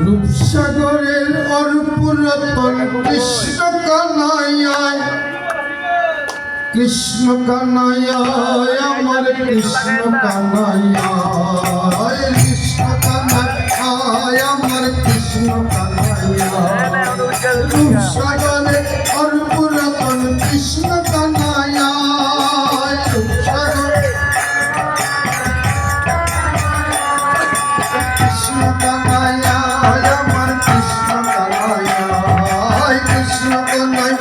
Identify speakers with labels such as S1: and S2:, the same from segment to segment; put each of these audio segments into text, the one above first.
S1: রূপসাগরের অর্পুরতন কৃষ্ণ কানাইয়ায়, কৃষ্ণ কানাইয়ায় আমার কৃষ্ণ কানাইয়ায়, কৃষ্ণ কানাইয়ায় আমার কৃষ্ণ কানাইয়ায়। রূপসাগরের অর্পুরতন কৃষ্ণ কানাইয়ায়, রূপসাগরের কৃষ্ণ কানাইয়ায় আমার কৃষ্ণ কানাইয়ায়, কৃষ্ণ কানাইয়ায়,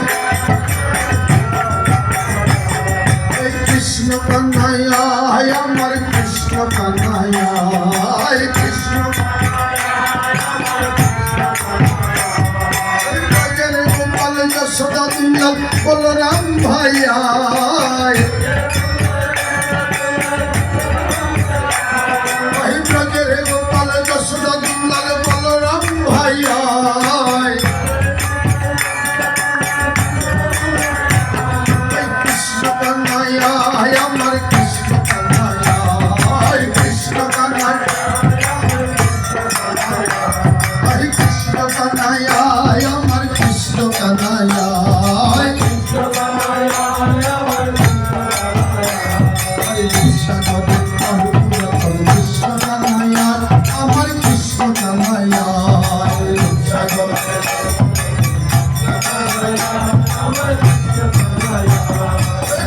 S1: কৃষ্ণ কানাইয়ায় আমার কৃষ্ণ কানাইয়ায়, কৃষ্ণ ব্রজের গোপাল যশোদা দুলাল বলরাম ভাইয়ায়, ব্রজের গোপাল যশোদা দুলাল বলরাম ভাইয়ায়, কৃষ্ণ কানাইয়ায় আমার কৃষ্ণ কানাইয়ায়, কৃষ্ণ কানাইয়ায়, কৃষ্ণ কানাইয়ায় আমার কৃষ্ণ কানাইয়ায়, কৃষ্ণ কানাইয়ায় আমার কৃষ্ণ কানাইয়ায়, আমার কৃষ্ণ কানাইয়ায়।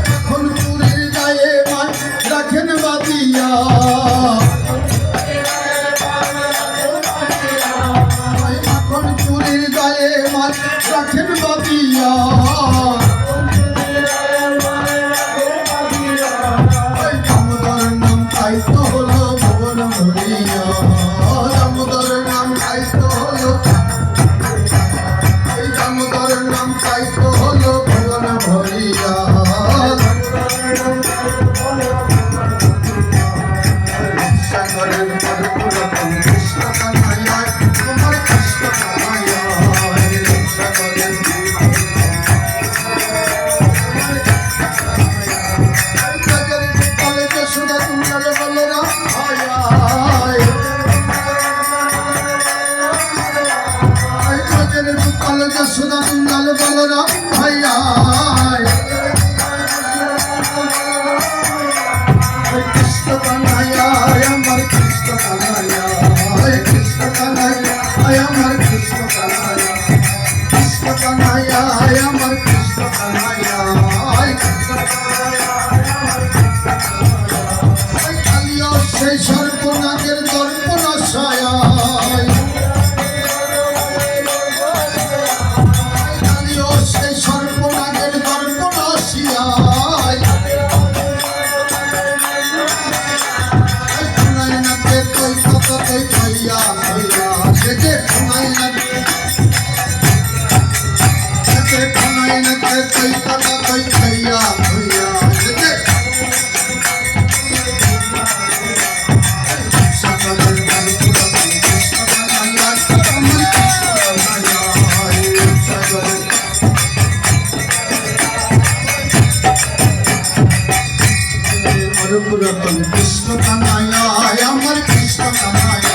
S1: এখন চুরির গায়ে মাছ রাখেন বাদিয়া, এখন চুরির গায়ে মাছ রাখেন বাদিয়া, দামোদর নাম তাইতো হলো ভুবন ভরিয়া, দামোদর নাম তাইতো হলো, দামোদর নাম তাইতো হলো ভুবন ভরিয়া। রূপসাগরের অর্পুরতন কৃষ্ণ কানাইয়ায় আমার কৃষ্ণ কানাইয়ায়, রূপসাগরের ব্রজের গোপাল যশোদা দুলাল বলরাম ভাইয়ায়, ব্রজের গোপাল যশোদা দুলাল বলরাম ভাইয়ায়, কৃষ্ণ কানাইয়ায় আমার কৃষ্ণ কানাইয়ায়, কৃষ্ণ কানাইয়ায় আমার কৃষ্ণ কানাইয়ায়, কৃষ্ণ কানাইয়ায় আমার কৃষ্ণ কানাইয়ায়, কৃষ্ণ কানাইয়ায় কালিয়া সেই সর্বনাগের দর্পণাশায়, কালিয়া সেই সর্বনাগের দর্পণাশিয়ায়, নাকে কই কত কই খাইয়া খাইয়া সেকে খানাই নাকে, নাকে খানাই নাকে কই কত কই খাইয়া খাইয়া সেকে। রূপসাগরের অর্পুরতন কৃষ্ণ কানাইয়ায় আমার কৃষ্ণ কানাইয়ায়, রূপসাগরের অর্পুরতন কৃষ্ণ কানাইয়ায় আমার কৃষ্ণ কানাইয়ায়।